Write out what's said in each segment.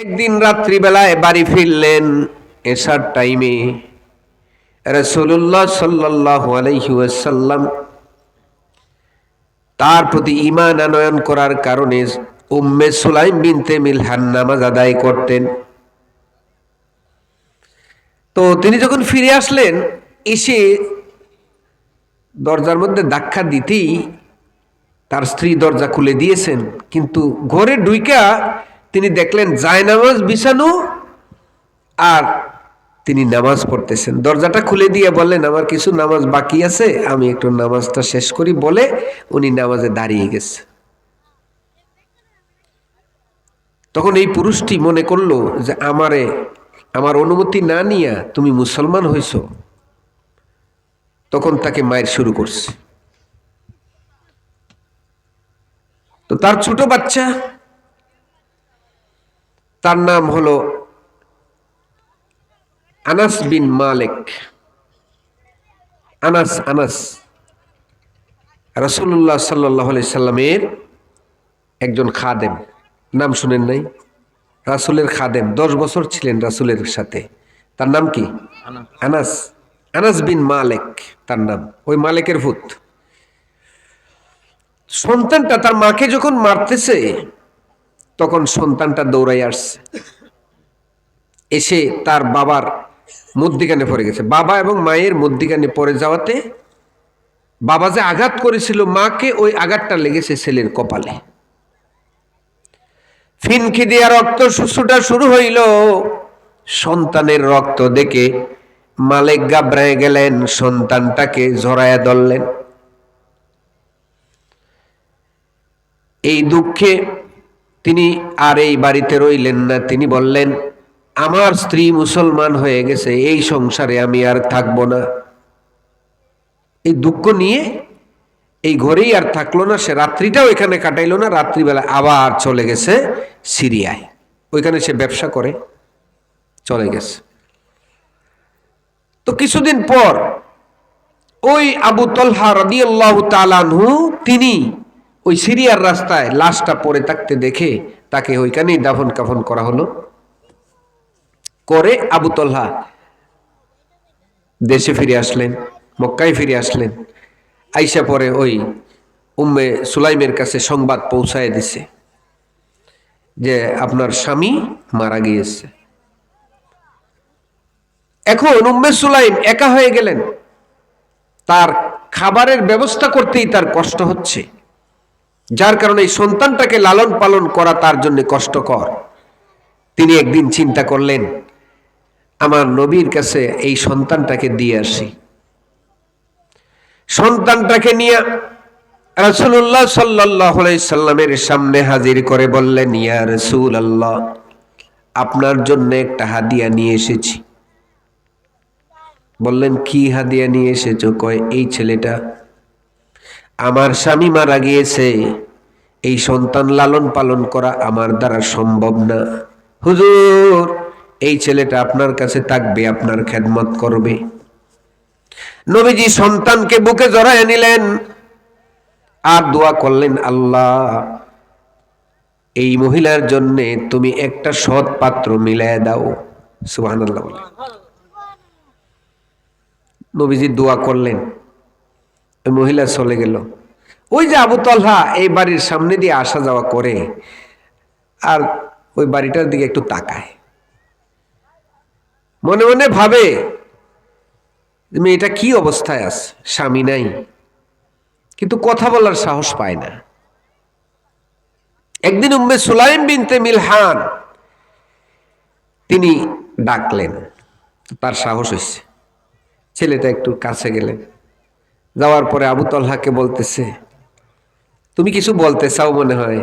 একদিন রাত্রিবেলায় বাড়ি ফিরলেন এশার টাইমে। রাসূলুল্লাহ সাল্লাল্লাহু আলাইহি ওয়াসাল্লাম তার প্রতি ঈমান আনয়ন করার কারণে উম্মে সুলাইম বিনতে মিলহান নামাজ আদায় করতেন। তো তিনি যখন ফিরে আসলেন, এসে দরজার মধ্যে ধাক্কা দিতেই তার স্ত্রী দরজা খুলে দিয়েছেন, কিন্তু ঘরে ঢুইকা তিনি দেখলেন জায়নামাজ বিছানো আর তিনি নামাজ পড়তেছেন। দরজাটা খুলে দিয়ে বললেন, আমার কিছু নামাজ বাকি আছে, আমি একটু নামাজটা শেষ করি বলে উনি নামাজে দাঁড়িয়ে গেছে। তখন এই পুরুষটি মনে করলো যে আমার অনুমতি না নিয়া তুমি মুসলমান হইছ। তখন তাকে মায়ের শুরু করছে। তো তার ছোট বাচ্চা, তার নাম হলো আনাস বিন মালিক। আনাস রাসূলুল্লাহ সাল্লাল্লাহু আলাইহি সাল্লামের একজন খাদেম। নাম শুনেন নাই? রাসূলের খাদেম, 10 বছর ছিলেন রাসূলের সাথে। তার নাম কি? আনাস বিন মালিক তার নাম। ওই মালিকের পুত। সন্তানটা তার মাকে যখন মারতেছে, তখন সন্তানটা দৌড়াই আসছে, এসে তার বাবার মধ্যিখানে পড়ে গেছে। বাবা এবং মায়ের মধ্যিখানে পড়ে যাওয়াতে বাবা যে আঘাত করেছিল মাকে, ওই আঘাতটা লেগেছে ছেলের কপালে। ফিনকি দিয়া রক্ত ছোটা শুরু হইল। সন্তানের রক্ত দেখে মালিক ঘাবড়ায় গেলেন, সন্তানটাকে জড়ায়া ধরলেন। এই দুঃখে তিনি আর এই বাড়িতে রইলেন না। তিনি বললেন, আমার স্ত্রী মুসলমান হয়ে গেছে, এই সংসারে আমি আর থাকবো না। এই দুঃখ নিয়ে এই ঘরেই আর থাকলো না। সে রাত্রিটাও এখানে কাটাইলো না। রাত্রিবেলা আবার চলে গেছে সিরিয়ায়। ওইখানে সে ব্যবসা করে চলে গেছে। তো কিছুদিন পর ওই আবু তলহা রাদিয়াল্লাহু তাআলা আনহু, তিনি ওই সিরিয়ার রাস্তায় লাশটা পড়ে থাকতে দেখে তাকে ওইখানেই দাফন কাফন করা হলো। করে আবু তলহা দেশে ফিরে আসলেন, মক্কায় ফিরে আসলেন। আইসা পরে ওই উম্মে সুলাইমের কাছে সংবাদ পৌঁছায় দিছে যে আপনার স্বামী মারা গিয়েছে। এখন উম্মে সুলাইম একা হয়ে গেলেন। তার খাবারের ব্যবস্থা করতেই তার কষ্ট হচ্ছে, যার কারণে এই সন্তানটাকে লালন পালন করা তার জন্য কষ্টকর। তিনি একদিন চিন্তা করলেন, আমার নবীর কাছে এই সন্তানটাকে দিয়ে আসি। সন্তানটাকে নিয়ে রাসূলুল্লাহ সাল্লাল্লাহু আলাইহি সাল্লামের সামনে হাজির করে বললেন, ইয়া রাসূলুল্লাহ, আপনার জন্য একটা হাদিয়া নিয়ে এসেছি। বললেন, কি হাদিয়া নিয়ে এসেছো? কয়, এই ছেলেটা, আমার স্বামী মারা গিয়েছে, এই সন্তান লালন পালন করা আমার দ্বারা সম্ভব না। হুজুর, এই ছেলেটা আপনার কাছে থাকবে, আপনার খেদমত করবে। নবীজি সন্তানকে বুকে জড়ায় নিলেন আর দোয়া করলেন, আল্লাহ, এই মহিলার জন্য তুমি একটা সৎ পাত্র মিলায় দাও। সুবহানাল্লাহ বলে নবীজি দোয়া করলেন। ওই মহিলা চলে গেল। ওই যে আবু তলহা এই বাড়ির সামনে দিয়ে আসা যাওয়া করে আর ওই বাড়িটার দিকে একটু তাকায়, মনে মনে ভাবে মেয়েটা কি অবস্থায় আছে, স্বামী নাই, কিন্তু কথা বলার সাহস পায় না। একদিন উম্মে সুলাইম বিনতে মিলহান তিনি ডাকলেন, তার সাহস হয়েছে। ছেলেটা একটু কাছে গেলেন। যাওয়ার পরে আবু তলহাকে বলতেছে, তুমি কিছু বলতে চাও মনে হয়।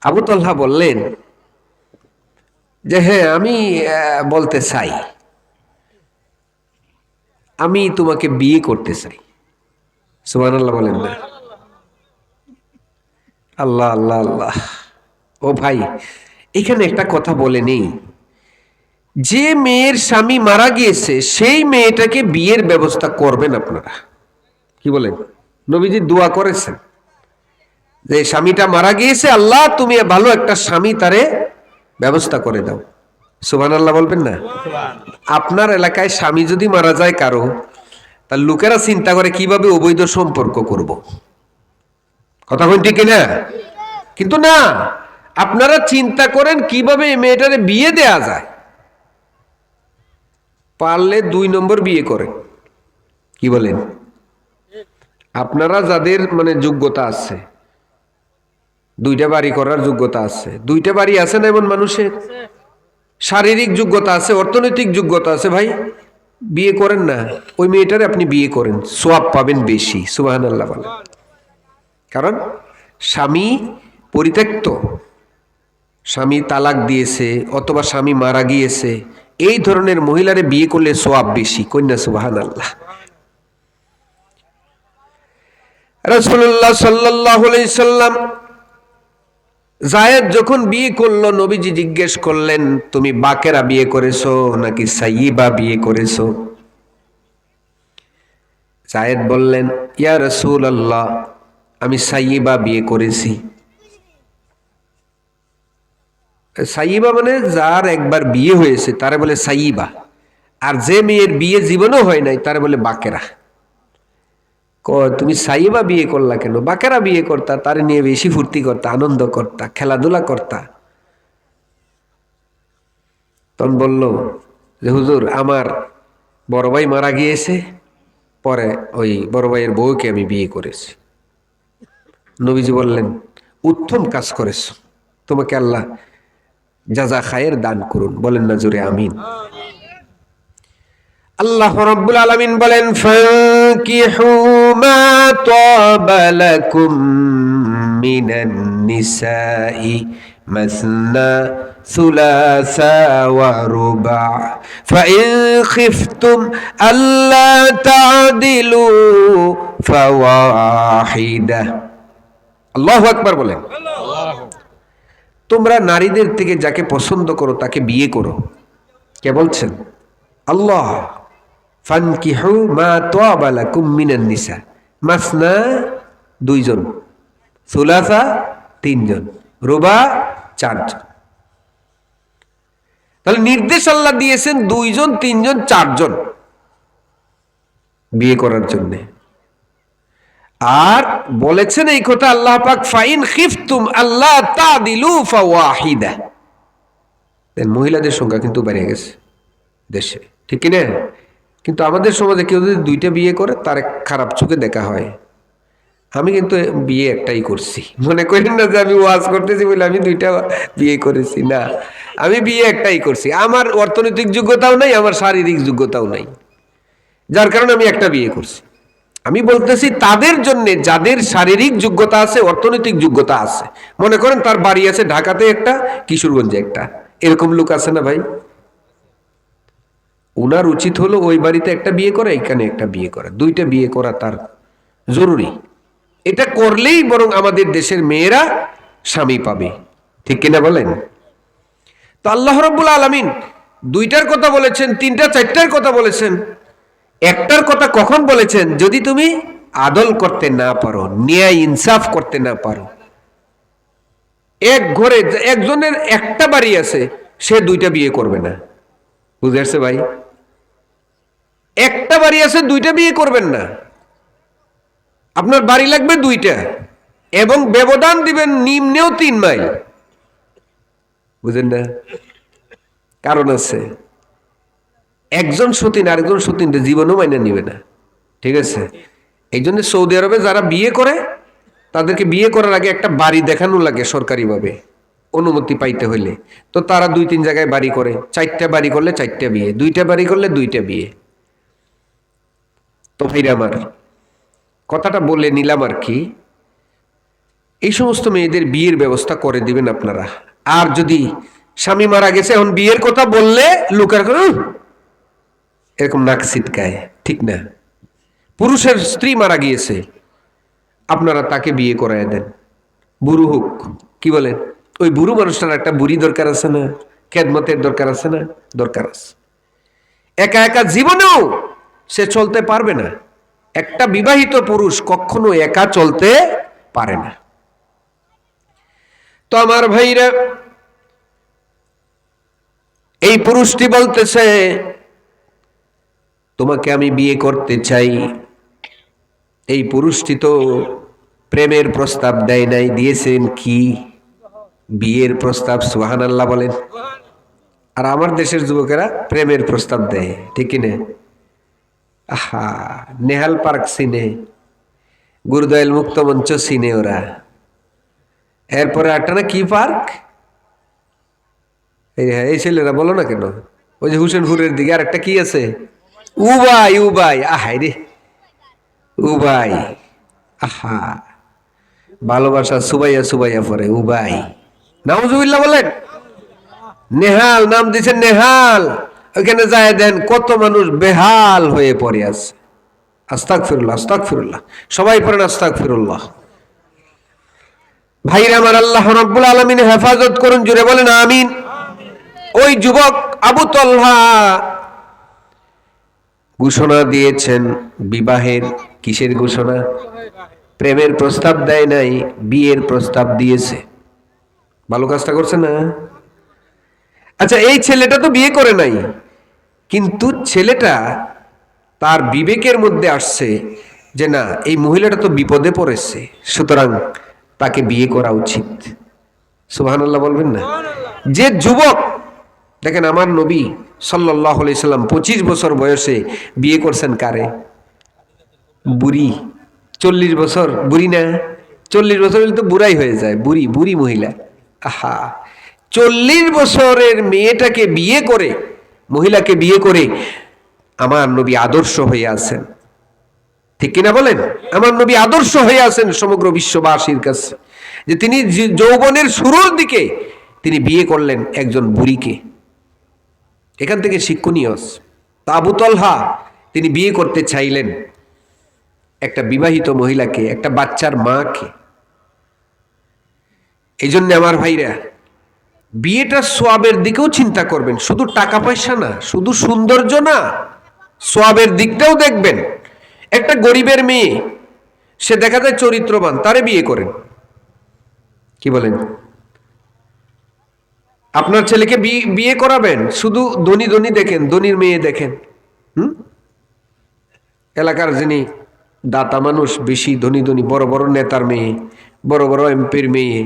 আবু তলহা বললেন যে, হ্যাঁ, আমি বলতে চাই, আমি তোমাকে বিয়ে করতে চাই। সুবহানাল্লাহ বলেন না? আল্লাহ আল্লাহ আল্লাহ। ও ভাই, এখানে একটা কথা বলে নেই, যে মেয়ের স্বামী মারা গিয়েছে সেই মেয়েটাকে বিয়ের ব্যবস্থা করবেন আপনারা। কি বলেন? নবীজি দোয়া করেছেন, যে স্বামীটা মারা গিয়েছে, আল্লাহ তুমি ভালো একটা স্বামী তারে ব্যবস্থা করে দাও। সুবহানাল্লাহ বলবেন না? আপনার এলাকায় স্বামী যদি মারা যায় কারো, তার লোকেরা চিন্তা করে কিভাবে অবৈধ সম্পর্ক করব। কথা বলতে ঠিক কিনা? কিন্তু না, আপনারা চিন্তা করেন কিভাবে এই মেয়েটারে বিয়ে দেয়া যায়। পারলে 2 নম্বর বিয়ে করেন। কি বলেন? আপনারা যাদের মানে যোগ্যতা আছে, 2টা বাড়ি করার যোগ্যতা আছে, 2টা বাড়ি আছে না এমন মানুষের, শারীরিক যোগ্যতা আছে, অর্থনৈতিক যোগ্যতা আছে, ভাই বিয়ে করেন না। ওই মেয়েটারে আপনি বিয়ে করেন, সওয়াব পাবেন বেশি। সুবহানাল্লাহ বলেন। কারণ স্বামী পরিত্যক্ত, স্বামী তালাক দিয়েছে অথবা স্বামী মারা গিয়েছে, এই ধরনের মহিলারে বিয়ে করলে সওয়াব বেশি। কন্যা সুবহানাল্লাহ। রাসূলুল্লাহ সাল্লাল্লাহু আলাইহি সাল্লাম যায়েদ যখন বিয়ে করলো, নবীজি জিজ্ঞেস করলেন, তুমি বাকেরা বিয়ে করেছো নাকি সাইয়্যিবা বিয়ে করেছো? যায়েদ বললেন, ইয়া রাসূলুল্লাহ, আমি সাইয়্যিবা বিয়ে করেছি। সাইয়্যিবা মানে যার একবার বিয়ে হয়েছে তারে বলে সাইয়্যিবা, আর যে মেয়ের বিয়ে জীবনও হয় নাই তারে বলে বাকেরা। তুমি সাইয়্যিবা বিয়ে করলা কেন? বাকেরা বিয়ে করতা, তারে নিয়ে বেশি ফুর্তি করতা, আনন্দ করতা, খেলাধুলা করতা। তখন বলল যে হুজুর, আমার বড় ভাই মারা গিয়েছে, পরে ওই বড় ভাইয়ের বউকে আমি বিয়ে করেছি। নবীজি বললেন, উত্তম কাজ করেছো, তোমাকে আল্লাহ জাযা খায়ের দান করুন। বলেন না জোরে আমিন। আল্লাহ রাব্বুল আলামিন বলেন, ফানকিহু মা তাবা লাকুম মিনান নিসাই মাসনা সুলাসা ওয়া রুবা ফাইন খিফতুম আল্লা তা'দিলু ফাওয়াহিদা। আল্লাহু আকবার বলেন। তোমরা নারীদের থেকে যাকে পছন্দ করো তাকে বিয়ে করো। কে বলছেন? আল্লাহ। ফানকিহু মা তাবা লাকুম মিনান নিসা, মাসনা 2 জন, সুলাসা 3 জন, রুবা 4 জন। তাহলে নির্দেশ আল্লাহ দিয়েছেন 2 জন, 3 জন, 4 জন বিয়ে করার জন্য। আর বলেছেন এই কথা আল্লাহ পাক, ফাইন খিফতুম আল্লাহ তা'দিলু ফাওয়াহিদা। মহিলাদের সংখ্যা কিন্তু বেড়ে গেছে দেশে, ঠিক কি না? কিন্তু আমাদের সমাজে কেউ যদি 2টা বিয়ে করে তার খারাপ চোখে দেখা হয়। আমি কিন্তু বিয়ে একটাই করছি, মনে করেন না যে আমি ওয়াজ করতেছি বলে আমি 2টা বিয়ে করেছি, না, আমি বিয়ে একটাই করছি। আমার অর্থনৈতিক যোগ্যতাও নাই, আমার শারীরিক যোগ্যতাও নাই, যার কারণে আমি একটা বিয়ে করছি। আমি বলতেছি তাদের জন্য যাদের শারীরিক যোগ্যতা আছে, অর্থনৈতিক যোগ্যতা আছে। মনে করেন তার বাড়ি আছে ঢাকাতে একটা, কিশোরগঞ্জে একটা, এরকম লোক আছে না ভাই? উনার উচিত হলো ওই বাড়িতে একটা বিয়ে করা, এখানে একটা বিয়ে করা, 2টা বিয়ে করা তার জরুরি। এটা করলেই বরং আমাদের দেশের মেয়েরা স্বামী পাবে, ঠিক কিনা বলেন? তো আল্লাহ রাব্বুল আলামিন 2টার কথা বলেছেন, 3টা 4টার কথা বলেছেন, একটার কথা কখন বলেছেন? যদি তুমি আদল করতে না পারো, ন্যায় ইনসাফ করতে না পারো। এক ঘরে একজনের একটা বাড়ি আছে, সে 2টা বিয়ে করবে না। বুঝে আসছে ভাই? একটা বাড়ি আছে, 2টা বিয়ে করবেন না। আপনার বাড়ি লাগবে 2টা, এবং ব্যবধান দিবেন নিম্নেও 3 মাইল। বুঝেন না? কারণ আছে, একজন সতীন আরেকজন সতীনটা জীবনও মাইনে নিবে না, ঠিক আছে? এই জন্য সৌদি আরবে যারা বিয়ে করে তাদেরকে বিয়ে করার আগে একটা বাড়ি দেখানো লাগে সরকারিভাবে, অনুমতি পাইতে হইলে। তো তারা 2-3 জায়গায় বাড়ি করে, 4টা বাড়ি করলে 4টা বিয়ে, 2টা বাড়ি করলে 2টা বিয়ে। তো ভাইরা আমার, কথাটা বলে নিলাম আর কি, এই সমস্ত মেয়েদের বিয়ের ব্যবস্থা করে দিবেন আপনারা। আর যদি স্বামী মারা গেছে, এখন বিয়ের কথা বললে লোকের এরকম নাক ছিটকায়, ঠিক না? পুরুষের স্ত্রী মারা গিয়েছে, আপনারা তাকে বিয়ে করায় দেন, বুড়ো হোক। কি বলেন? ওই বুড়ো মানুষটার একটা বুড়ি দরকার আছে না? খেদমতের দরকার আছে না? দরকার আছে। একা একা জীবনেও সে চলতে পারবে না। একটা বিবাহিত পুরুষ কখনো একা চলতে পারে না। তো আমার ভাইরা, এই পুরুষটি বলতেছে তোমাকে আমি বিয়ে করতে চাই। এই পুরুষটি তো প্রেমের প্রস্তাব দেয় নাই, দিয়েছেন কি? বিয়ের প্রস্তাব। সুবহানাল্লাহ বলেন। আর আমার দেশের যুবকেরা প্রেমের প্রস্তাব দেয়, ঠিক কিনা? আহা, নেহাল পার্ক সিনে, গুরুদয়াল মুক্ত মঞ্চ সিনে ওরা। এরপরে একটা না কি পার্ক, এই ছেলেরা বলো না কেন, ওই যে হুসেনপুরের দিকে আর একটা কি আছে, উবাই। উবাই, আহাই রে উবাই। আহা, ভালোবাসা সুবাইয়া সুবাইয়া পরে উবাই। নাউজুবিল্লাহ বলেন। নেহাল নাম দিচ্ছেন, নেহাল। ওইখানে যায় দেন কত মানুষ বেহাল হয়ে পড়ে আছে। আস্তাগফিরুল্লাহ, আস্তাগফিরুল্লাহ, সবাই পড়েন আস্তাগফিরুল্লাহ। ভাইরা আমার, আল্লাহ রাব্বুল আলামিন হেফাজত করুন, জুড়ে বলেন আমিন। ওই যুবক আবু তলহা ঘোষণা দিয়েছেন বিবাহের। কিসের ঘোষণা? প্রেমের প্রস্তাব দেয় নাই, বিয়ের প্রস্তাব দিয়েছে। ভালো কাজটা করছে না? আচ্ছা, এই ছেলেটা তো বিয়ে করে নাই, কিন্তু ছেলেটা তার বিবেকের মধ্যে আসছে যে না, এই মহিলাটা তো বিপদে পড়েছে, সুতরাং তাকে বিয়ে করা উচিত। সুবহানাল্লাহ বলবেন না? যে যুবক, দেখেন আমার নবী সাল্লাল্লাহু আলাইহি সাল্লাম 25 বছর বয়সে বিয়ে করছেন কারে? বুড়ি। 40 বছর বুড়ি না? 40 বছর হলে তো বুড়াই হয়ে যায়, বুড়ি, বুড়ি মহিলা। আহা, 40 বছরের মেয়েটাকে বিয়ে করে, মহিলাকে বিয়ে করে আমার নবী আদর্শ হয়ে আছেন, ঠিক কিনা বলেন? আমার নবী আদর্শ হয়ে আছেন সমগ্র বিশ্ববাসীর কাছে, যে তিনি যৌবনের শুরুর দিকে তিনি বিয়ে করলেন একজন বুড়িকে। এখান থেকে শিক্ষণীয়। আবু তলহা তিনি বিয়ে করতে চাইলেন একটা বিবাহিত মহিলাকে, একটা বাচ্চার মাকে। এই জন্য আমার ভাইরা, বিয়েটা সোয়াবের দিকেও চিন্তা করবেন, শুধু টাকা পয়সা না, শুধু সৌন্দর্য না, সোয়াবের দিকটাও দেখবেন। একটা গরিবের মেয়ে, সে দেখা যায় চরিত্রবান, তারে বিয়ে করেন। কি বলেন? আপনার ছেলেকে বিয়ে করাবেন, শুধু ধনী ধনী দেখেন, ধনীর মেয়ে দেখেন। এলাকার যিনি দাতা মানুষ, বেশি ধনী ধনী, বড় বড় নেতার মেয়ে, বড় বড় এমপির মেয়ে,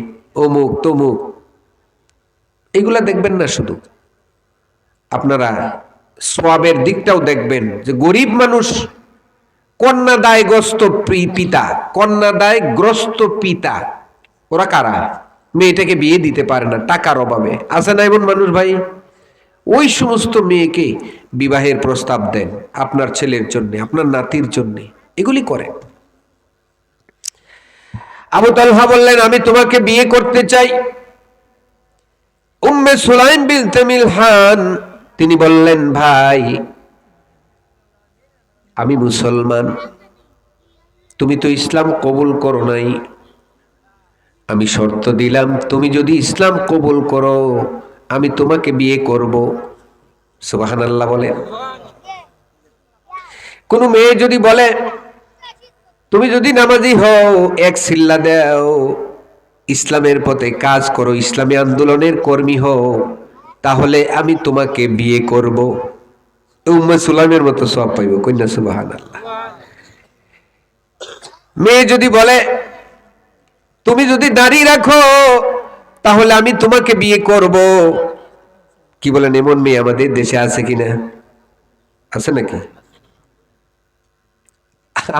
অমুক তমুক, এগুলা দেখবেন না। শুধু আপনারা সোয়াবের দিকটাও দেখবেন, যে গরিব মানুষ, কন্যাদায়গ্রস্ত পিতা, কন্যাদায়গ্রস্ত পিতা, ওরা কারা? মেয়েটাকে বিয়ে দিতে পারে না টাকার অভাবে। আছে না এমন মানুষ ভাই? ওই সমস্ত মেয়েকে বিবাহের প্রস্তাব দেন আপনার ছেলের জন্য, আপনার নাতির জন্য, এগুলি করেন। আবু তালহা বললেন আমি তোমাকে বিয়ে করতে চাই। উম্মে সুলাইম বিনতে মিলহান তিনি বললেন ভাই, আমি মুসলমান, তুমি তো ইসলাম কবুল করো নাই, আমি শর্ত দিলাম তুমি যদি ইসলাম কবুল করো আমি তোমাকে বিয়ে করব। সুবহানাল্লাহ বলে। কোন মেয়ে যদি বলে তুমি যদি নামাজি হও, এক সিল্লা দাও, ইসলামের পথে কাজ করো, ইসলামী আন্দোলনের কর্মী হও, তাহলে আমি তোমাকে বিয়ে করব, উম্মে সুলাইমের মতো সওয়াব পাইব। কন্যা সুবহানাল্লাহ। মেয়ে যদি বলে তুমি যদি দাড়ি রাখো তাহলে আমি তোমাকে বিয়ে করব, কি বলেন? এমন মেয়ে আমাদের দেশে আছে কিনা? আছে নাকি?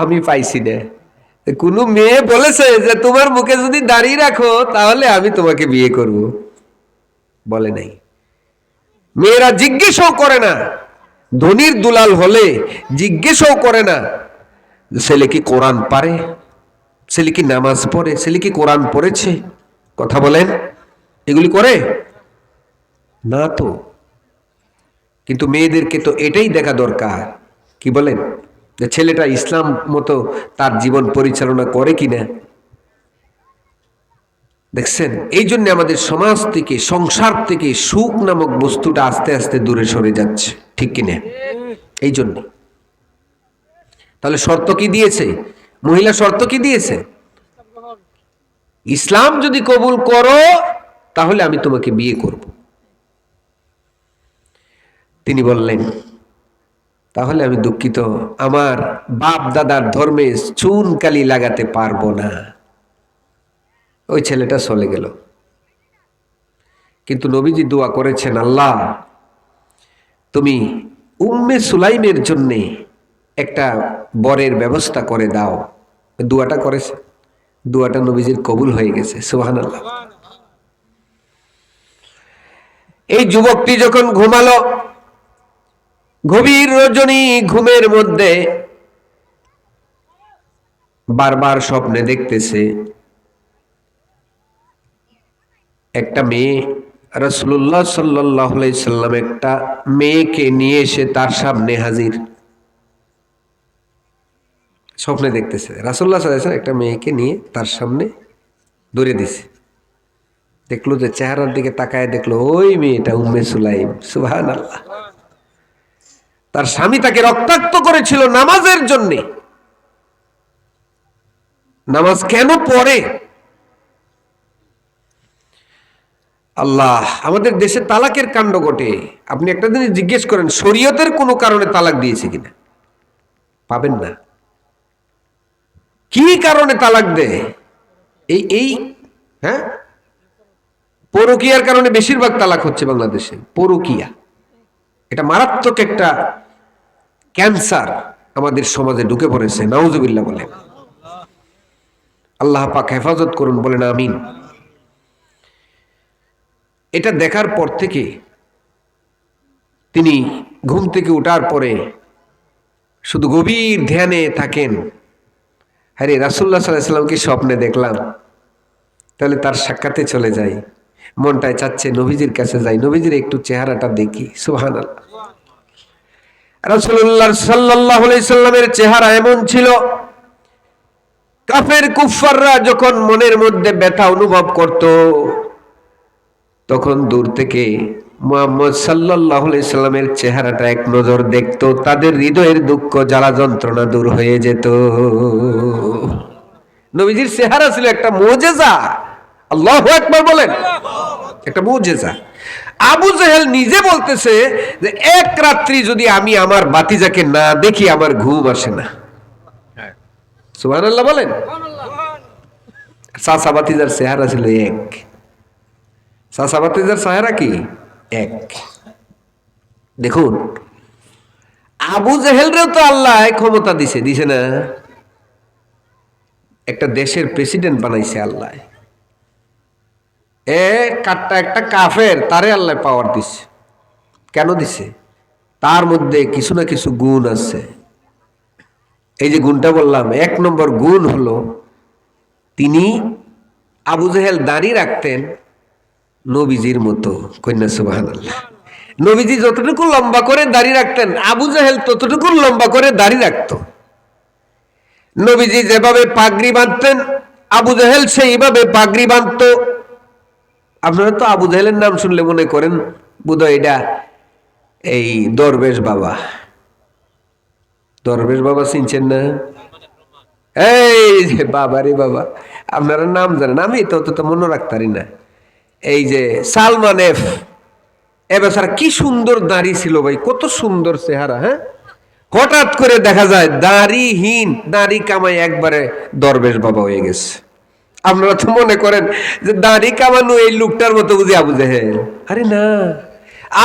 আমি পাইছি না। কোন মেয়ে বলেছে যে তোমার মুখে যদি দাড়ি রাখো তাহলে আমি তোমাকে বিয়ে করব? বলে নাই। মেয়েরা জিজ্ঞেসও করে না, ধনির দুলাল হলে জিজ্ঞেসও করে না ছেলে কি কোরআন পারে, ছেলে কি নামাজ পড়ে, ছেলে কি কোরআন পড়েছে। কথা বলেন, এগুলি করে না তো। কিন্তু মেয়েদেরকে তো এটাই দেখা দরকার, কি বলেন, যে ছেলেটা ইসলাম মতো তার জীবন পরিচালনা করে কিনা। দেখছেন, এই জন্য আমাদের সমাজ থেকে, সংসার থেকে সুখ নামক বস্তুটা আস্তে আস্তে দূরে সরে যাচ্ছে, ঠিক কিনা? এই জন্য তাহলে শর্ত কি দিয়েছে মহিলা? শর্ত কি দিয়েছে? ইসলাম যদি কবুল করো তাহলে আমি তোমাকে বিয়ে করব। তিনি বললেন, তাহলে আমি দুঃখিত, আমার বাপ দাদার ধর্মে চুন কালি লাগাতে পারবো না। ওই ছেলেটা চলে গেল। কিন্তু নবীজি দোয়া করেছেন, আল্লাহ তুমি উম্মে সুলাইমের জন্য একটা বরের ব্যবস্থা করে দাও। দোয়াটা করেছে, দোয়াটা নবীজির কবুল হয়ে গেছে। সুবহানাল্লাহ। এই যুবকটি যখন ঘুমালো, গভীর রজনী ঘুমের মধ্যে বারবার স্বপ্নে দেখতেছে একটা মেয়ে, রাসূলুল্লাহ সাল্লাল্লাহু আলাইহি সাল্লাম একটা মেয়েকে নিয়ে এসে তার সামনে হাজির। স্বপ্নে দেখতেছে রাসূলুল্লাহ সাল্লাল্লাহু আলাইহি সাল্লাম একটা মেয়েকে নিয়ে তার সামনে ধরে দিছে। দেখলো যে চেহারার দিকে তাকায় দেখলো ওই মেয়েটা উম্মে সুলাইম। সুবহানাল্লাহ। তার স্বামী তাকে রক্তাক্ত করেছিল নামাজের জন্য। নামাজ কেন পড়ে? আল্লাহ, আমাদের দেশে তালাকের কাণ্ড ঘটে। আপনি একটা জিনিস জিজ্ঞেস করেন, শরীয়তের কোনো কারণে তালাক দিয়েছে কিনা, পাবেন না। কি কারণে তালাক দেয়? এই হ্যাঁ, পরকীয়ার কারণে বেশিরভাগ তালাক হচ্ছে বাংলাদেশে। পরকীয়া এটা মারাত্মক একটা ক্যান্সার আমাদের সমাজে ঢুকে পড়েছে। নাউজুবিল্লাহ বলেন। আল্লাহ পাক হেফাজত করুন, বলেন আমিন। এটা দেখার পর থেকে তিনি ঘুম থেকে ওঠার পরে শুধু গভীর ধ্যানে থাকেন। আরে রাসূলুল্লাহ সাল্লাল্লাহু আলাইহি সাল্লামকে স্বপ্নে দেখলাম, তাহলে তার সাক্ষাতে চলে যাই। মনটায় চাচ্ছে নবীজির কাছে যাই, নবীজির একটু চেহারাটা দেখি। সুবহানাল্লাহ। রাসূলুল্লাহ সাল্লাল্লাহু আলাইহি সাল্লামের চেহারা এমন ছিল, কাফের কুফাররা যখন মনের মধ্যে ব্যথা অনুভব করত, তখন দূর থেকে মুহাম্মদ সাল্লাল্লাহু আলাইহি সাল্লামের চেহারাটা এক নজর দেখত, তাদের হৃদয়ের দুঃখ জ্বালা যন্ত্রণা দূর হয়ে যেত। নবীজির চেহারা ছিল একটা মুজিজা। আল্লাহু আকবার বলেন, একটা মুজিজা। আবু জেহেল নিজে বলতেছে যে এক রাত্রি যদি আমি আমার বাতিজাকে না দেখি আমার ঘুম আসে না। সুবহানাল্লাহ বলেন। চাচা বাতিজার চেহারা ছিল এক। চাচা বাতিজার চেহারা কি এক। দেখুন, আবু জেহেলরেও তো আল্লাহ ক্ষমতা দিছে না? একটা দেশের প্রেসিডেন্ট বানাইছে আল্লাহ। একটা কাফের, তারে আল্লাহ পাওয়ার দিছে। কেন দিছে? তার মধ্যে কিছু না কিছু গুণ আছে। এই যে গুণটা বললাম, এক নম্বর গুণ হলো তিনি, আবু জেহেল দাড়ি রাখতেন নবীজির মতো। কন্যা সুবহানাল্লাহ। নবীজি যতটুকু লম্বা করে দাড়ি রাখতেন, আবু জেহেল ততটুকু লম্বা করে দাড়ি রাখত। নবীজি যেভাবে পাগড়ি বাঁধতেন, আবু জেহেল সেইভাবে পাগড়ি বাঁধত। আপনারা তো আবু জেহেলের নাম শুনলে মনে করেন বোধহয় এটা এই দরবেশ বাবা। দরবেশ বাবা চিনছেন না? এই যে বাবা রে বাবা, আপনারা নাম জানেন, আমি তো মনে রাখতারি না। এই যে সালমান এফ, এবার কি সুন্দর দাড়ি ছিল ভাই, কত সুন্দর চেহারা। হ্যাঁ, হঠাৎ করে দেখা যায় দাড়িহীন, দাড়ি কামাই একবারে দরবেশ বাবা হয়ে গেছে। আপনারা তো মনে করেন যে দাড়ি কামানো এই লোকটার মতো বুঝি আবু জেহেল। আরে না,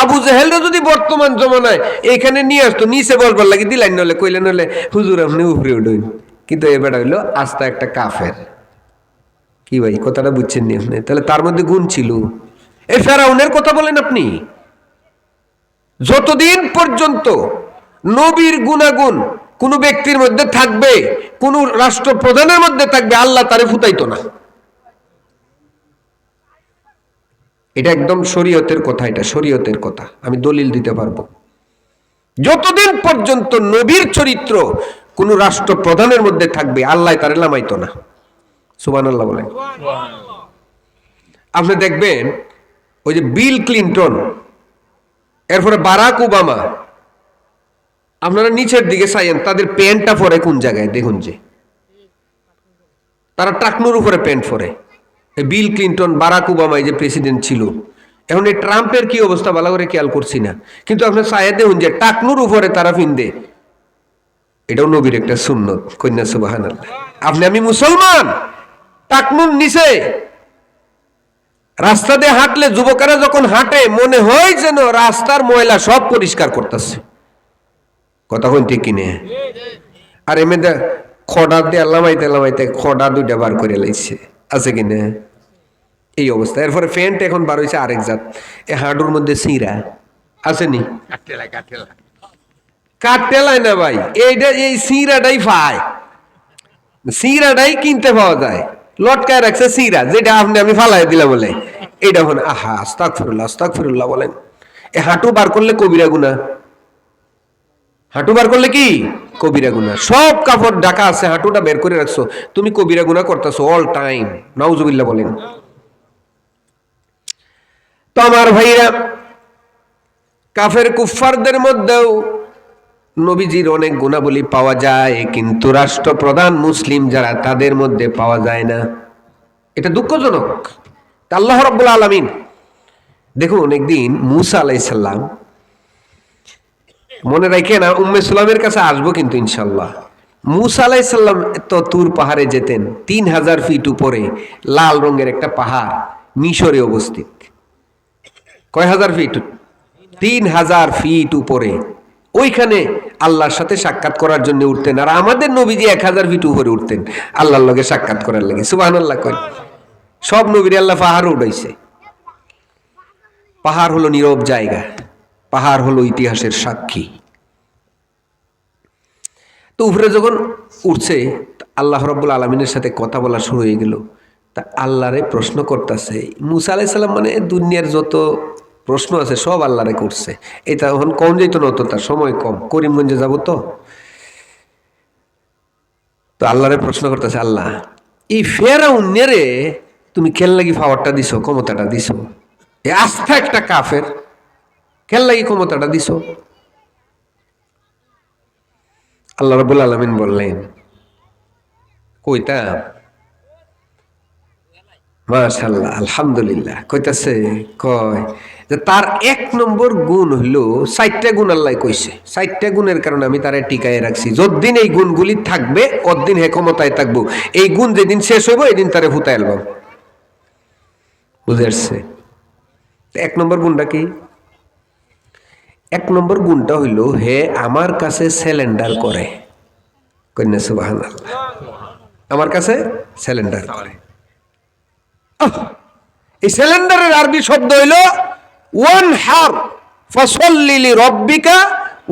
আবু জেহেলরা যদি বর্তমান জমানায় এখানে নিয়ে আসতো, নিচে বলবার লাগে দিলেন, নলে কইলেন, নলে হুজুর আপনি উপরে উঠুন। কিন্তু এবার হইলো আস্তা একটা কাফের। কি ভাই, কথাটা বুঝছেন নি আপনি? তাহলে তার মধ্যে গুণ ছিল। এই ফেরাউনের কথা বলেন আপনি, যতদিন পর্যন্ত নবীর গুণাগুণ কোন ব্যক্তির মধ্যে থাকবে, কোন রাষ্ট্রপ্রধানের মধ্যে থাকবে, আল্লাহ তারে ফুতাইতো না। এটা একদম শরীয়তের কথা, এটা শরীয়তের কথা, আমি দলিল দিতে পারবো। যতদিন পর্যন্ত নবীর চরিত্র কোন রাষ্ট্রপ্রধানের মধ্যে থাকবে, আল্লাহ তারে লামাইতো না। সুবহানাল্লাহ বলেন। আপনি দেখবেন ওই যে বিল ক্লিন্টন, এরপরে বারাক ওবামা, আপনারা নিচের দিকে চাইয়েন, তাদের প্যান্টটা পরে কোন জায়গায় দেখুন, যে তারা টাকনুর উপরে প্যান্ট পরে। বিল ক্লিন্টন, বারাক ওবামা যে প্রেসিডেন্ট ছিল, এখন এই ট্রাম্পের কি অবস্থা ভালো করে খেয়াল করছি না, কিন্তু আপনার সায়ে দেখুন যে টাকনুর উপরে তারা ফিন্দে, এটাও নবীর একটা সুন্নত। কন্যা সুবহানাল্লাহ। আপনি আমি মুসলমান, টাকনুর নিচে রাস্তা দিয়ে হাঁটলে যুবকেরা যখন হাঁটে মনে হয় যেন রাস্তার ময়লা সব পরিষ্কার করতেছে। কথা কইন ঠিক কিনে? আর এমনি খড়া দিয়ে লামাইতে লামাইতে খড়া দুইটা বার করে লাইছে, আছে কিনা এই অবস্থা। এরপরে ফ্যান্ট এখন বার হয়েছে আরেক জাত, এ হাঁটুর মধ্যে সিরা আসেনি, কাটেলায় না ভাই, এইটা এই সিরাটাই পায়, সিরাটাই কিনতে পাওয়া যায়, লটকায় রাখছে সিরা, যেটা আপনি আমি ফালাই দিলাম বলে এইটা হন। আহা আস্তাগফিরুল্লাহ আস্তাগফিরুল্লাহ বলেন। এ হাঁটু বার করলে কবিরা গুনাহ, হাঁটু বার করলে কি কবিরা গুনাহ। সব কাপড় ঢাকা আছে, হাঁটুটা বের করে রাখছো, তুমি কবিরা গুনাহ করতেছো অল টাইম। নাউজুবিল্লাহ বলেন। তো আমার ভাইরা, কাফের কুফফারদের মধ্যেও নবীজির অনেক গুণাবলী পাওয়া যায়, কিন্তু রাষ্ট্রপ্রধান মুসলিম যারা তাদের মধ্যে পাওয়া যায় না। এটা দুঃখজনক। আল্লাহ রাব্বুল আলামিন দেখুন, একদিন মূসা আলাইহিস সালাম, মনে রাখে না, উম্মে সুলাইমের কাছে আসবো কিন্তু ইনশাআল্লাহ। মূসা আলাইহিস সালাম তো তুর পাহাড়ে যেতেন, 3000 ফিট উপরে লাল রঙের একটা পাহাড় মিশরে অবস্থিত। কয় হাজার ফিট? 3000 ফিট উপরে। ওইখানে আল্লাহর সাথে সাক্ষাৎ করার জন্য উঠতেন। আর আমাদের নবীজি 1000 ফিট উপরে উঠতেন আল্লাহর লগে সাক্ষাৎ করার লাগে। সুবহানাল্লাহ কয়। সব নবীর আল্লাহ পাহাড় উঠাইছে। পাহাড় হলো নীরব জায়গা, পাহাড় হলো ইতিহাসের সাক্ষী। তো উপরে যখন উঠছে, আল্লাহ রাব্বুল আলামিনের সাথে কথা বলা শুরু হয়ে গেল। তা আল্লাহরে প্রশ্ন করতেছে। মূসা আলাইহিস সালাম মানে দুনিয়ার যত প্রশ্ন আছে সব আল্লাহরে করছে। এটা এখন কম যাইতো না, তো তার সময় কম, করিমগঞ্জে যাবো তো আল্লাহরে প্রশ্ন করতেছে, আল্লাহ এই ফেরাউনেরে তুমি কেন লাগি পাওয়ারটা দিছো, ক্ষমতাটা দিছো? এ আস্থা একটা কাফের, কেন লাগি ক্ষমতাটা দিছো? আল্লাহ রাব্বুল আলামিন বললেন, কইতাম মাশাআল্লাহ আলহামদুলিল্লাহ, কইতাছে কয় যে তার 1 নম্বর গুণ হইলো, 4টা গুণ আল্লাহ কইছে, 4টা গুণের কারণে আমি তারে টিকায় রাখছি। যতদিন এই গুণগুলি থাকবে ততদিন হে ক্ষমতায় থাকবো। এই গুণ যেদিন শেষ হইব এদিন তারে ফুতায় আলব। বুঝে আসছে? 1 নম্বর গুণটা কি? 1 নম্বর গুণটা হইলো হে আমার কাছে স্যালেন্ডার করে। কন্যা সুবহানাল্লাহ। আমার কাছে স্যালেন্ডার করে। এই সিলিন্ডারের আরবি শব্দ হইল ওয়ানহার, ফাসাল্লি লিরাব্বিকা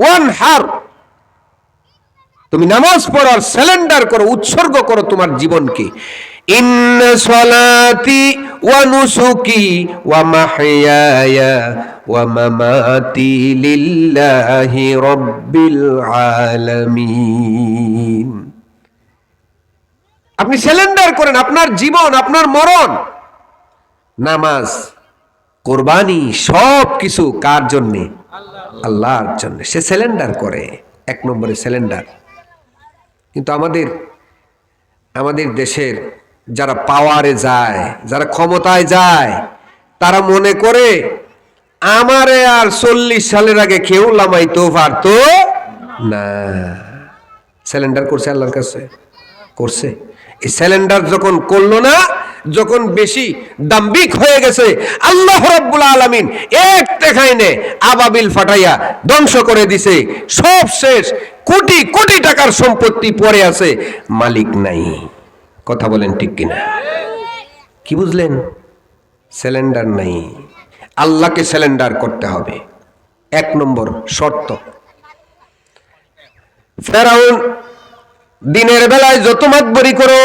ওয়ানহার। তুমি নামাজ পড়ো আর সিলিন্ডার করো, উৎসর্গ করো তোমার জীবনকে। ইন্না সলাতি ওয়া নুসুকি ওয়া মাহইয়ায়া ওয়া মামাতি লিল্লাহি রাব্বিল আলামিন। আপনি সিলিন্ডার করেন আপনার জীবন, আপনার মরণ, নামাজ, কোরবানি, সব কিছু কার জন্যে? আল্লাহর জন্য। সে সিলিন্ডার করে, 1 নম্বরে সিলিন্ডার। কিন্তু আমাদের দেশের যারা পাওয়ারে যায়, যারা ক্ষমতায় যায়, তারা মনে করে আমারে আর 40 সালের আগে কেউ লামাইতো পারতো না। সিলিন্ডার করছে আল্লাহর কাছে, করছে। এই সিলিন্ডার যখন করলো না, যখন বেশি দাম্ভিক হয়ে গেছে, আল্লাহ রাব্বুল আলামিন এক দেখাইনে আবাবিল ফাটাইয়া ধ্বংস করে দিছে। সব শেষ, কোটি কোটি টাকার সম্পত্তি পড়ে আছে, মালিক নাই। কথা বলেন ঠিক কিনা? কি বুঝলেন? সিলিন্ডার নাই। আল্লাহকে সিলিন্ডার করতে হবে, 1 নম্বর শর্ত। ফেরাউন দিনের বেলায় যত মাতবরি করো,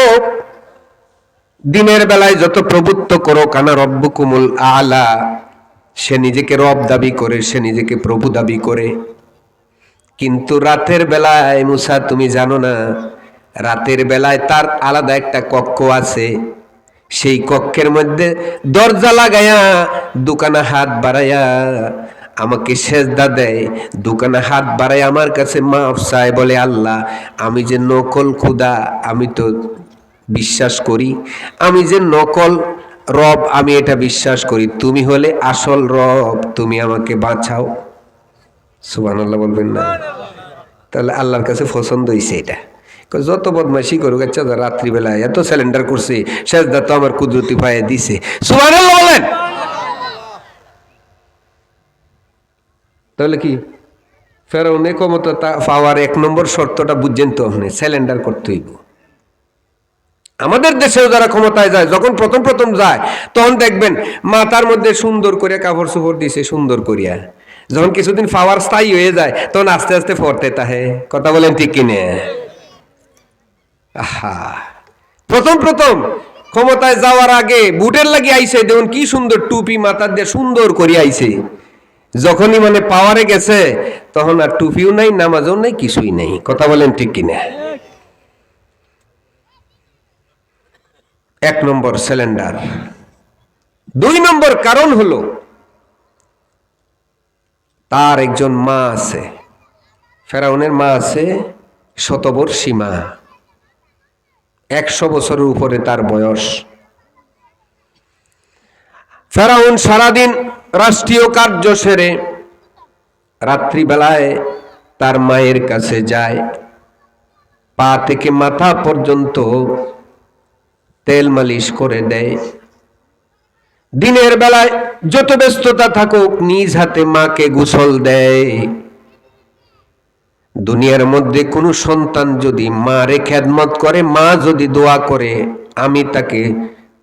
দিনের বেলায় যত প্রভুত্ব করো, কানা রব্বুকুমুল আলা, সে নিজেকে রব দাবি করে, সে নিজেকে প্রভু দাবি করে। কিন্তু রাতের বেলায় মুসা তুমি জানো না, রাতের বেলায় তার আলাদা একটা কক্ষ আছে। সেই কক্ষের মধ্যে দরজা লাগায়া দোকানে হাত বাড়াইয়া আমাকে সেজদা দেয়, দোকানে হাত বাড়ায় আমার কাছে মাফ চায়, বলে আল্লাহ আমি যে নকল খোদা, আমি তো বিশ্বাস করি, আমি যে নকল, রব, আমি এটা বিশ্বাস করি, তুমি হলে আসল রব, তুমি আমাকে বাঁচাও। সুবহানাল্লাহ বলবেন না? তাহলে আল্লাহর কাছে পছন্দ হয়েছে এটা। যত বদমাইশি করুক, আচ্ছা রাত্রিবেলায় এত সিলিন্ডার করছে, সেজদা তো আমার কুদরতি পায়ে দিছে। সুবহানাল্লাহ বলেন। তাহলে কি ফেরাউনে ক্ষমতা পাওয়ার 1 নম্বর শর্তটা বুঝছেন তো আপনি, সিলিন্ডার করতে হইব। আমাদের দেশেও যারা ক্ষমতায় যায়, যখন প্রথম প্রথম যায়, তখন দেখবেন মাথার মধ্যে সুন্দর করে কাপড় চোপড় দিছে, সুন্দর করিয়া। যখন কিছুদিন পাওয়ার স্থায়ী হয়ে যায়, তখন আস্তে আস্তে ফরতে তাহে। কথা বলেন ঠিক কিনে? আহা, প্রথম প্রথম ক্ষমতায় যাওয়ার আগে বুটের লাগি আইছে, দেখুন কি সুন্দর টুপি মাথার দিয়ে সুন্দর করে আইছে। যখনই মানে পাওয়ারে গেছে, তখন আর টুপিও নাই, নামাজও নাই, কিছুই নেই। কথা বলেন ঠিক কিনা? 1 নম্বর সিলিন্ডার। 2 নম্বর কারণ হলো তার একজন মা আছে। ফেরাউনের মা আছে, শতবর্ষী মা, 100 বছরের উপরে তার বয়স। ফেরাউন সারাদিন রাষ্ট্রীয় কার্য সেরে রাত্রিবেলায় তার মায়ের কাছে যায়, পা থেকে মাথা পর্যন্ত তেল মালিশ করে দেয়। দিনের বেলায় যত ব্যস্ততা থাকুক, নিজ হাতে মাকে গোসল দেয়। দুনিয়ার মধ্যে কোনো সন্তান যদি মারে খেদমত করে, মা যদি দোয়া করে, আমি তাকে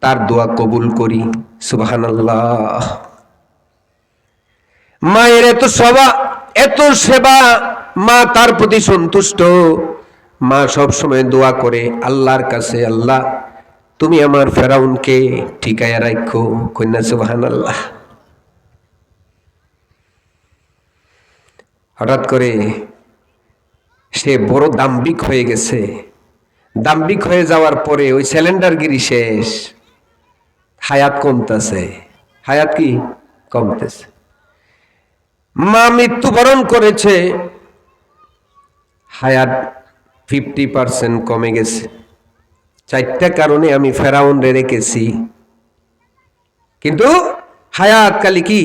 তার দোয়া কবুল করি। সুবহানাল্লাহ। মায়ের এত সেবা, এত সেবা, মা তার প্রতি সন্তুষ্ট। মা সব সময় দোয়া করে আল্লাহর কাছে, আল্লাহ তুমি আমার ফেরাউনকে ঠিকায়া রাখো। কন্যা সুবহানাল্লাহ। হঠাৎ করে সে বড় দাম্ভিক হয়ে গেছে। দাম্ভিক হয়ে যাওয়ার পরে ওই সিলিন্ডারগিরি শেষ, হায়াত কমতেছে। হায়াত কি কমতেছে? মা মৃত্যুবরণ করেছে, হায়াত 50% কমে গেছে। 4টা কারণে আমি ফেরাউন রেখেছি, কিন্তু হায়াত কালি কি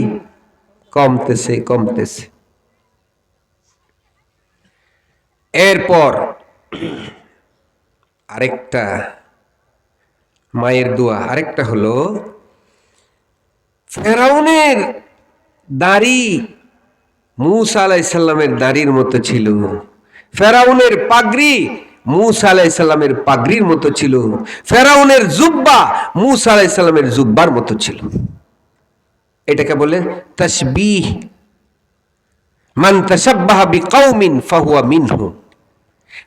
কমতেছে কমতেছে। এরপর আরেকটা মায়ের দোয়া, আরেকটা হলো ফেরাউনের দাড়ি মূসা আলাইহিস সালামের দাড়ির মতো ছিল। ফেরাউনের পাগড়ি মূসা আলাইহিস সালামের পাগড়ির মতো ছিল। ফেরাউনের জুব্বা মূসা আলাইহিস সালামের জুব্বার মতো ছিল। এটাকে বলে তাশবীহ। মান তাশাব্বাহা বিকাউমিন ফাহুয়া মিনহুম।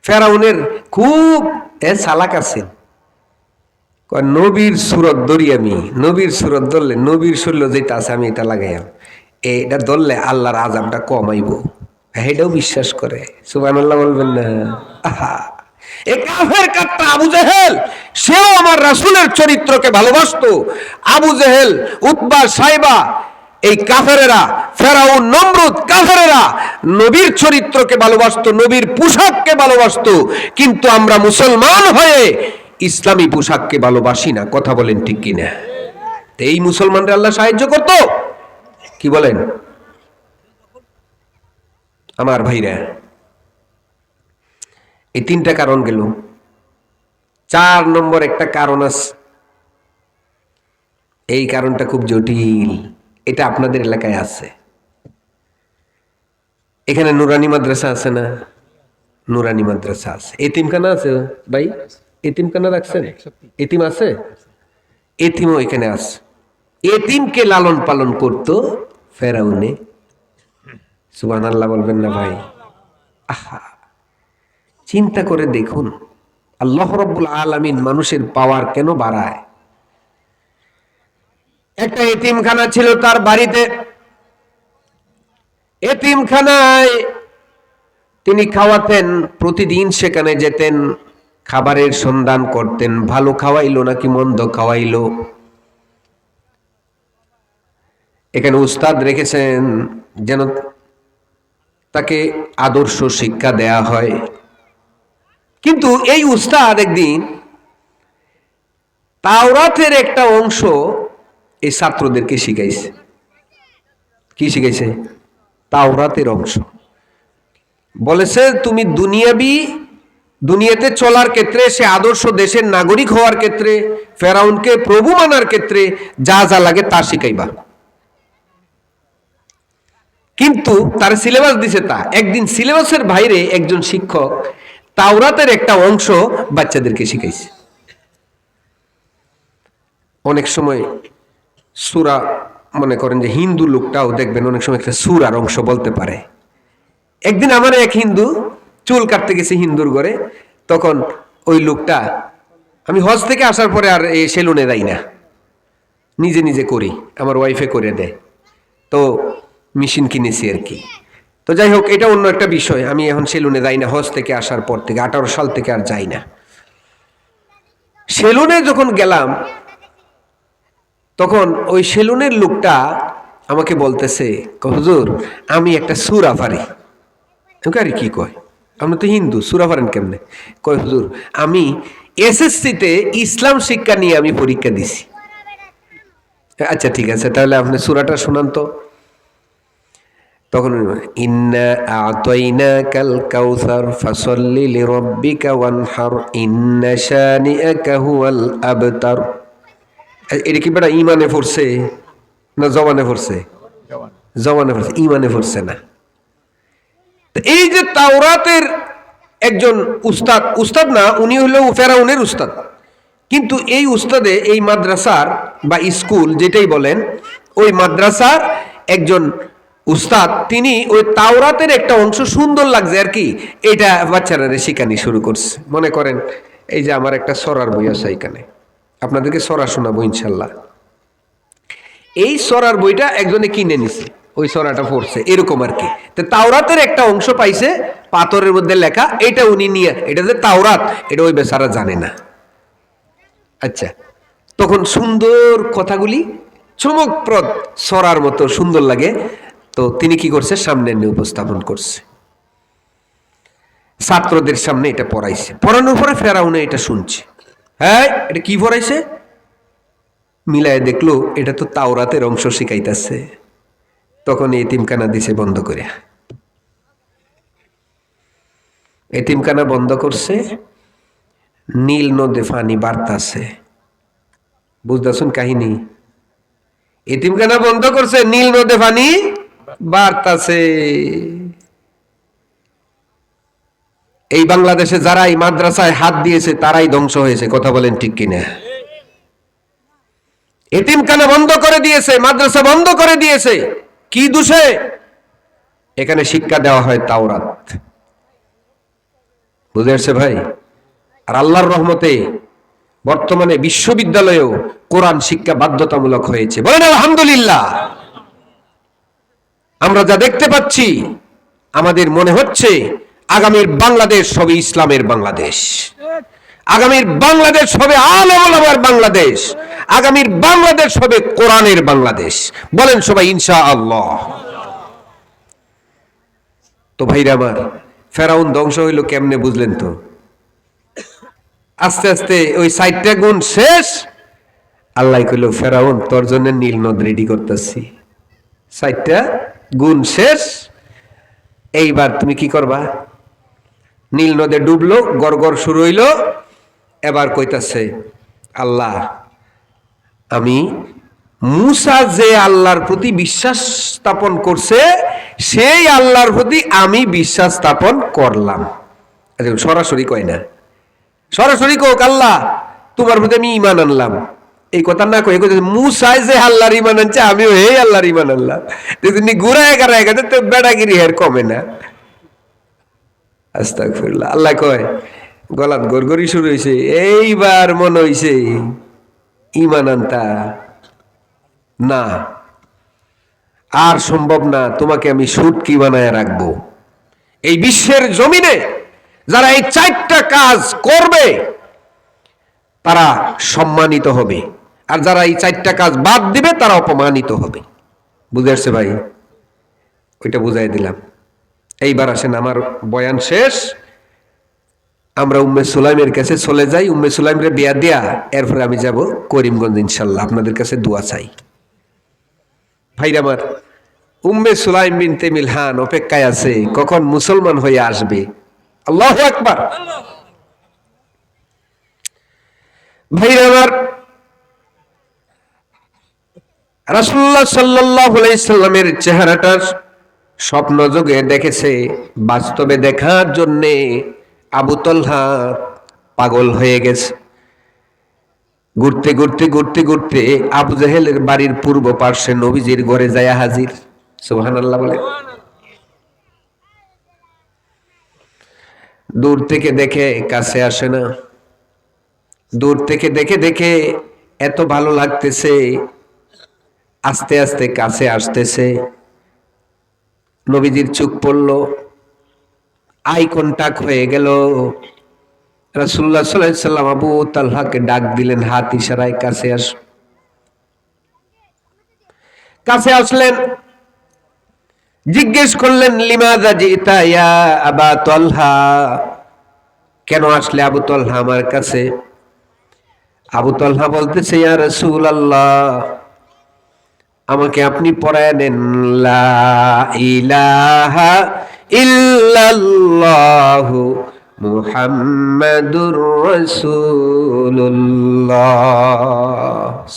ফেরাউনের খুব চালাক আছে। নবীর সুরত ধরি আমি, নবীর সুরত ধরলে, নবীর শরীর যেটা আছে আমি এটা লাগাইয়াম, এটা ধরলে আল্লাহর আযাবটা কমাইব, এটাও বিশ্বাস করে। সুবহানাল্লাহ বলবেন না? আহা, এই কাফের কাট্টা আবু জেহেল, সেও আমার রাসূলের চরিত্রকে ভালোবাসতো। আবু জেহেল, উতবা, সাইবা, এই কাফেরেরা, ফেরাউন, নমরুদ, কাফেরেরা নবীর চরিত্রকে ভালোবাসতো, নবীর পোশাককে ভালোবাসতো। কিন্তু আমরা মুসলমান হয়ে ইসলামী পোশাককে ভালোবাসি না। কথা বলেন ঠিক কিনা? এই মুসলমানরা আল্লাহ সাহায্য করতো। কি বলেন আমার ভাইরা? এই 3টা কারণ গেল। 4 নম্বর একটা কারণ আছে। এই কারণটা খুব জটিল। এটা আপনাদের এলাকায় আছে। এখানে নুরানি মাদ্রাসা আছে না? নুরানি মাদ্রাসা আছে। এতিমখানা আছে ভাই? এতিমখানা রাখছেন? এতিম আছে? এতিমও এখানে আছে। এতিমকে লালন পালন করতো ফেরাউনে। সুবহানাল্লাহ বলবেন না ভাই? আহা, চিন্তা করে দেখুন, আল্লাহ রাব্বুল আলামিন মানুষের পাওয়ার কেন বাড়ায়। একটা এতিমখানা ছিল তার বাড়িতে। এতিমখানায় তিনি খাওয়াতেন, প্রতিদিন সেখানে যেতেন, খাবারের সন্ধান করতেন, ভালো খাওয়াইলো নাকি মন্দ খাওয়াইলো। এখানে উস্তাদ রেখেছেন যেন তাকে আদর্শ শিক্ষা দেয়া হয়। কিন্তু এই উস্তাদ একদিন তাওরাতের একটা অংশ এই ছাত্রদেরকে শিখাইছে। কি শিখাইছে? তাওরাতের অংশ। বলেছে তুমি দুনিয়াতে চলার ক্ষেত্রে, সে আদর্শ দেশের নাগরিক হওয়ার ক্ষেত্রে, ফেরাউনকে প্রভু মানার ক্ষেত্রে যা যা লাগে তা শিখাইবা। কিন্তু তার সিলেবাস দিছে তা। একদিন সিলেবাসের বাইরে একজন শিক্ষক তাওরাতের একটা অংশ বাচ্চাদেরকে শিখাইছে। অনেক সময় সূরা, মনে করেন যে হিন্দু লোকটাও দেখবেন অনেক সময় একটা সূরার অংশ বলতে পারে। একদিন আমার এক হিন্দু চুল কাটতে গেছে হিন্দুর ঘরে, তখন ওই লোকটা, আমি হজ থেকে আসার পরে আর এই সেলুনে যাই না, নিজে নিজে করি, আমার ওয়াইফে করে দেয়, তো মেশিন কিনেছি আর কি। তো যাই হোক, এটা অন্য একটা বিষয়। আমি এখন সেলুনে যাই না, হজ থেকে আসার পর থেকে 18 সাল থেকে আর যাই না। সেলুনে যখন গেলাম তখন ওই সেলুনের লোকটা আমাকে বলতেছে, হুজুর আমি একটা সূরা পারি। আরে কি কয়, আমরা তো হিন্দু, সূরা পারেন কেমনে? কয় হুজুর আমি এসএসসিতে ইসলাম শিক্ষা নিয়ে আমি পরীক্ষা দিছি। আচ্ছা ঠিক আছে, তাহলে আপনি সূরাটা শোনান তো। তখন ইন্না আ'তাইনাকাল কাউসার ফাসাল্লি লিরাব্বিকা ওয়ানহার ইন্না শানিআকা হুয়াল আবতার। এটা কি বেটা ইমানে পড়ছে না জবানে পড়ছে? জবানে পড়ছে, ইমানে পড়ছে না। এই যে তাওরাতের একজন উস্তাদ না, উনি হলো ফেরাউনের উস্তাদ। কিন্তু এই উস্তাদে, এই মাদ্রাসার বা স্কুল যেটাই বলেন, ওই মাদ্রাসার একজন উস্তাদ, তিনি ওই তাওরাতের একটা অংশ সুন্দর লাগছে আর কি, এটা বাচ্চারা শিখানি শুরু করছে। মনে করেন এই যে আমার একটা সরার বই আছে এখানে, আপনাদেরকে সরা শোনাবো ইনশাল্লাহ। এই সরার বইটা একজনে কিনে নিছে, ওই সরাটা পড়ছে এরকম আর কি। তো তাওরাতের একটা অংশ পাইছে পাথরের মধ্যে লেখা, এটা উনি নিয়ে, এটা যে তাওরাত এটা ওই বেচারা জানে না। আচ্ছা, তখন সুন্দর কথাগুলি চমকপ্রদ সরার মতো সুন্দর লাগে, তো তিনি কি করছে, সামনে নিয়ে উপস্থাপন করছে, ছাত্রদের সামনে এটা পড়াইছে। পড়ানোর পরে ফেরাউনে এটা শুনছে, হ্যাঁ এটা কি পড়াইছে, মিলায় দেখলো এটা তো তাওরাতের অংশ শিখাইতেছে। তখন এতিমখানা দিছে বন্ধ করে, এতিমখানা বন্ধ করছে, নীল নদে পানি বাড়তাছে। বুঝতেছেন কাহিনী? এতিমখানা বন্ধ করছে, নীল নদে পানি বাড়তাছে। এই বাংলাদেশে যারা এই মাদ্রাসায় হাত দিয়েছে তারাই ধ্বংস হয়েছে, কথা বলেন ঠিক কিনা? এতিমখানা বন্ধ করে দিয়েছে, মাদ্রাসা বন্ধ করে দিয়েছে, কি দোষে? এখানে শিক্ষা দেওয়া হয় তাওরাত। বুঝে আসছে ভাই? আর আল্লাহর রহমতে বর্তমানে বিশ্ববিদ্যালয়েও কোরআন শিক্ষা বাধ্যতামূলক হয়েছে, বলেন আলহামদুলিল্লাহ। আমরা যা দেখতে পাচ্ছি, আমাদের মনে হচ্ছে আগামীর বাংলাদেশ হবে ইসলামের বাংলাদেশ, আগামীর বাংলাদেশ হবে আলেম ওলামার বাংলাদেশ, আগামীর বাংলাদেশ হবে কোরআনের বাংলাদেশ। বলেন সবাই ইনশাআল্লাহ। তো ভাইরা আমার, ফেরাউন ধ্বংস হইল কেমনে বুঝলেন তো? আস্তে আস্তে ওই 60টা গুণ শেষ, আল্লাহ কইল ফেরাউন তোর জন্য নীল নদ রেডি করতেছি। 60টা গুণ শেষ, এইবার তুমি কি করবা? নীল নদে ডুবলো, গড়গড় শুরু হইল। এবার কইতাছে আল্লাহ, আমি মূসা যে আল্লাহর প্রতি বিশ্বাস স্থাপন করছে, সেই আল্লাহর প্রতি আমি বিশ্বাস স্থাপন করলাম। সরাসরি কয় না, সরাসরি কোক আল্লাহ তোমার প্রতি আমি ঈমান আনলাম, এই কথা না কয়ে মূসা যে আল্লাহর ঈমান আনছে, আমিও এই আল্লাহর ঈমান আনলাম। তুমি ঘুরায় গাড়ায় গেছে তো বেড়াগিরি হের কমে না। আস্তাগফিরুল্লাহ। আল্লাহ কয় গলাত গড়গড়ি শুরু হয়েছে, এইবার মনে হইছে ঈমান আনতা না, আর সম্ভব না, তোমাকে আমি সুটকি বানায় রাখবো। এই বিশ্বের জমিনে যারা এই 4টা কাজ করবে তারা সম্মানিত হবে, আর যারা এই 4টা কাজ বাদ দিবে তারা অপমানিত হবে। বুঝে আসছে ভাই? ওইটা বুঝাই দিলাম। এইবার আসেন, আমার বয়ান শেষ, আমরা উম্মে সুলাইমের কাছে চলে যাই, উম্মে সুলাইমরে বিয়া দেয়া এরপরে আমি যাব করিমগঞ্জ, ইনশাল্লাহ আপনাদের কাছে দোয়া চাই। ভাইরা আমার, উম্মে সুলাইম বিনতে মিলহান অপেক্ষায় আছে কখন মুসলমান হয়ে আসবে। আল্লাহু আকবার। ভাইরা আমার, রাসূলুল্লাহ সাল্লাল্লাহু আলাইহি সাল্লামের চেহারাটা স্বপ্ন যোগে দেখেছে, বাস্তবে দেখার জন্যে আবু তালহা পাগল হয়ে গেছে। ঘুরতে ঘুরতে ঘুরতে ঘুরতে আবু জাহেলের বাড়ির পূর্ব পার্শ্বে নবীজির ঘরে যায় হাজির। সুবহানাল্লাহ বলে। দূর থেকে দেখে কাছে আসে না, দূর থেকে দেখে দেখে এত ভালো লাগতেছে, আস্তে আস্তে কাছে আসতেছে। নবীজির চোখ পড়ল, আই কন্টাক্ট হয়ে গেল। রাসূলুল্লাহ সাল্লাল্লাহু আলাইহি সাল্লাম আবু তালহাকে ডাক দিলেন, হাত ইশারায় কাছে আস। কাছে আসলেন, জিজ্ঞেস করলেন, লিমাযা জিতা ইয়া আবা তালহা, কেন আসলে আবু তালহা আমার কাছে? আবু তালহা বলতেছে, ইয়া রাসূলুল্লাহ, আমাকে আপনি পড়ায় নেন লা ইলাহা ইল্লাল্লাহু মুহাম্মাদুর রাসূলুল্লাহ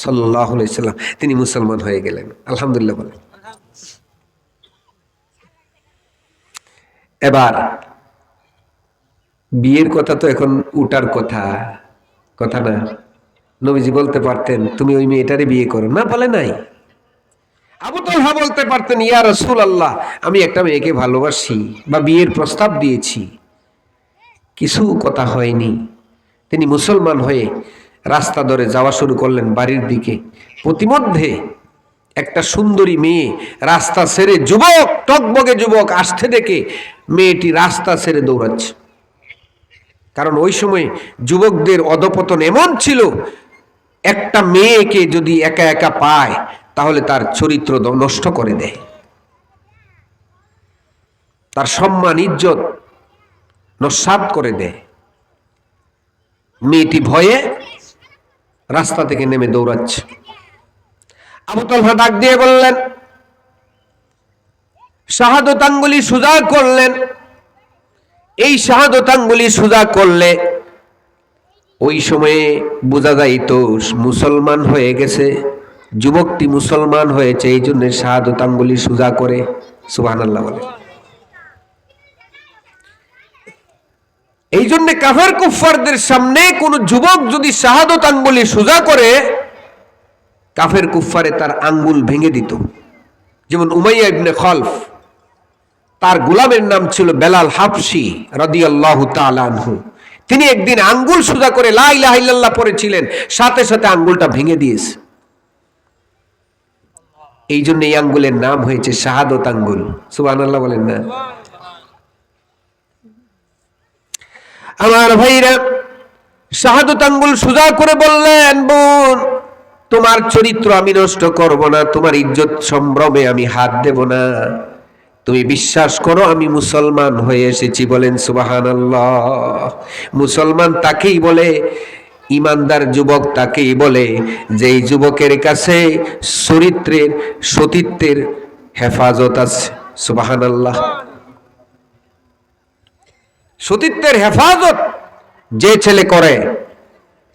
সাল্লাল্লাহু আলাইহি সাল্লাম। তিনি মুসলমান হয়ে গেলেন। আলহামদুলিল্লাহ বলেন। এবার বিয়ের কথা তো এখন উঠার কথা, কথা না। নবীজি বলতে পারতেন তুমি ওই মেয়েটারে বিয়ে করো না, বলে নাই। আবু তালহা বলতে পারতেন, ইয়া রাসূলুল্লাহ, আমি একটা মেয়েকে ভালোবাসি বা বিয়ের প্রস্তাব দিয়েছি, কিছু কথা হয়নি। তিনি মুসলমান হয়ে রাস্তা ধরে যাওয়া শুরু করলেন বাড়ির দিকে। প্রতিমধ্যে একটা সুন্দরী মেয়ে রাস্তা ছেড়ে, যুবক, টকবগে যুবক আসতে দেখে মেয়েটি রাস্তা ছেড়ে দৌড়াচ্ছে। কারণ ওই সময় যুবকদের অধপতন এমন ছিল, একটা মেয়েকে যদি একা একা পায় তাহলে তার চরিত্র নষ্ট করে দেয়, তার সম্মান ইজ্জত নস্যাৎ করে দেয়। মেয়েটি ভয়ে রাস্তা থেকে নেমে দৌড়াচ্ছে। আবু তালহা ডাক দিয়ে বললেন, শাহাদত আঙ্গুলি সোজা করলেন। এই শাহাদত আঙ্গুলি সোজা করলে ওই সময়ে বোঝা যাইত মুসলমান হয়ে গেছে, যুবকটি মুসলমান হয়েছে, এই জন্য শাহাদত আঙ্গুলি সোজা করে। সুবহানাল্লাহ বলে। এই জন্য কাফের কুফফারদের সামনে কোন যুবক যদি শাহাদত আঙ্গুলি সোজা করে, কাফের কুফফারে তার আঙ্গুল ভেঙে দিত। যেমন উমাইয়া ইবনে খলফ, তার গোলামের নাম ছিল বেলাল হাবশী রাদিয়াল্লাহু তাআলা আনহু। তিনি একদিন আঙ্গুল সোজা করে লা ইলাহা ইল্লাল্লাহ পড়েছিলেন, সাথে সাথে আঙ্গুলটা ভেঙে দিয়েছে। এই জন্য এই আঙ্গুলের নাম হয়েছে শাহাদত আঙ্গুল। সুবহানাল্লাহ বলেন না। আমার ভাইরা, শাহাদত আঙ্গুল সোজা করে বললেন, বোন, তোমার চরিত্র আমি নষ্ট করব না, তোমার ইজ্জত সম্ভ্রমে আমি হাত দেব না, তুমি বিশ্বাস করো আমি মুসলমান হয়ে এসেছি। বলেন সুবহানাল্লাহ। মুসলমান তাকেই বলে, ইমানদার যুবক তাকেই বলে যেই যুবকের কাছে চরিত্রের, সতীত্বের হেফাজত আছে। সুবহানাল্লাহ। সতীত্বের হেফাজত যে ছেলে করে,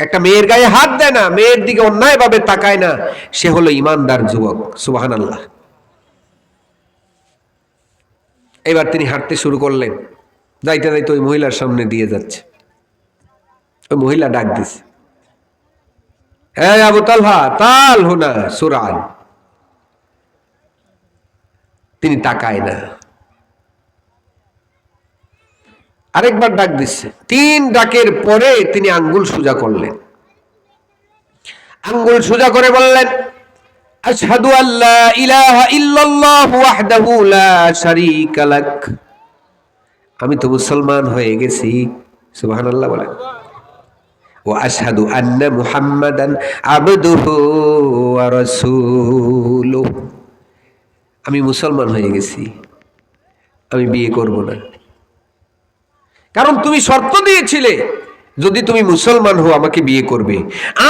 একটা মেয়ের গায়ে হাত দেয় না, মেয়ের দিকে অন্যায়ভাবে তাকায় না, সে হলো ইমানদার যুবক। সুবহানাল্লাহ। এবার তিনি হাঁটতে শুরু করলেন, যাইতে যাইতে ওই মহিলার সামনে দিয়ে যাচ্ছে। ওই মহিলা ডাক দিছে, হ্যাঁ আবু তালহা, তাল হুনা সুরান। তিনি তাকায় না। আরেকবার ডাক দিচ্ছে। 3 ডাকের পরে তিনি আঙ্গুল সোজা করলেন। আঙ্গুল সোজা করে বললেন, আশহাদু আল্লা ইলাহা ইল্লাল্লাহু ওয়াহদাহু লা শারীকা লাক। আমি তো মুসলমান হয়ে গেছি। সুবহানাল্লাহ বলেন। ওয়া আশহাদু আন্না মুহাম্মাদান আবদুহু ওয়া রাসূলুহু। আমি মুসলমান হয়ে গেছি, আমি বিয়ে করব না। কারণ তুমি শর্ত দিয়েছিলে যদি তুমি মুসলমান হও আমাকে বিয়ে করবে।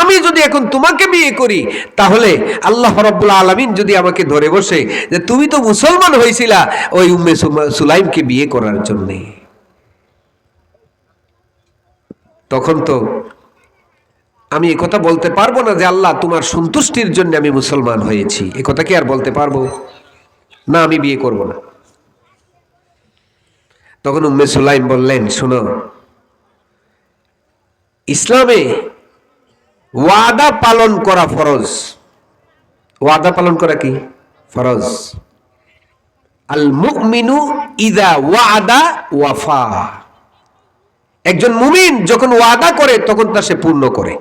আমি যদি এখন তোমাকে বিয়ে করি তাহলে আল্লাহ রাব্বুল আলামিন যদি আমাকে ধরে বসে যে তুমি তো মুসলমান হয়েছিলা ওই উম্মে সুলাইমকে বিয়ে করার জন্য, তখন তো আমি একথা বলতে পারবো না যে আল্লাহ তোমার সন্তুষ্টির জন্য আমি মুসলমান হয়েছি, একথা কি আর বলতে পারবো? না, আমি বিয়ে করব না। তখন উম্মে সুলাইম বললেন, শোনো, ইসলামে ওয়াদা পালন করা ফরজ। ওয়াদা পালন করা কি ফরজ। আল মুমিনু ইযা ওয়াদা ওয়াফা। একজন মুমিন যখন ওয়াদা করে তখন তা সে পূর্ণ করে।